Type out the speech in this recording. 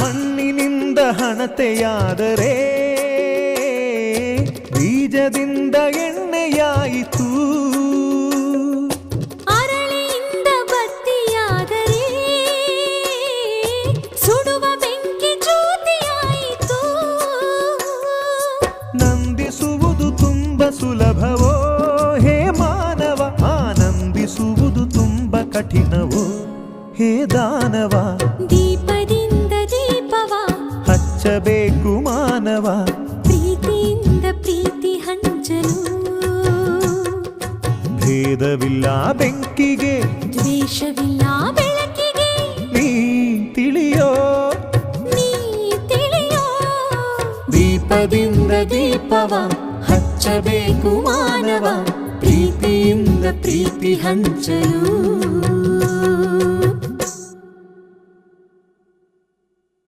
ಮಣ್ಣಿನಿಂದ ಹಣತೆಯಾದರೆ ಬೀಜದಿಂದ ಎಣ್ಣೆಯಾಯಿತು. ಅರಳಿಯಿಂದ ಬತ್ತಿಯಾದರೆ ಸುಡುವ ಬೆಂಕಿ ಜ್ಯೋತಿಯಾಯಿತು. ನಂದಿಸುವುದು ತುಂಬ ಸುಲಭವೋ ಹೇ ಮಾನವ, ಆನಂದಿಸುವುದು ತುಂಬ ಕಠಿಣವೋ ಹೇ ದಾನವ. ದೀಪದಿಂದ ದೀಪವ ಹಚ್ಚಬೇಕು ಮಾನವ, ಪ್ರೀತಿಯಿಂದ ಪ್ರೀತಿ ಹಂಚಲು. ಭೇದವಿಲ್ಲ ಬೆಂಕಿಗೆ, ದ್ವೇಷವಿಲ್ಲ ಬೆಳಕಿಗೆ. ನೀ ತಿಳಿಯೋ ನೀ ತಿಳಿಯೋ. ದೀಪದಿಂದ ದೀಪವ ಹಚ್ಚಬೇಕು ಮಾನವ, ಪ್ರೀತಿಯಿಂದ ಪ್ರೀತಿ ಹಂಚಲು.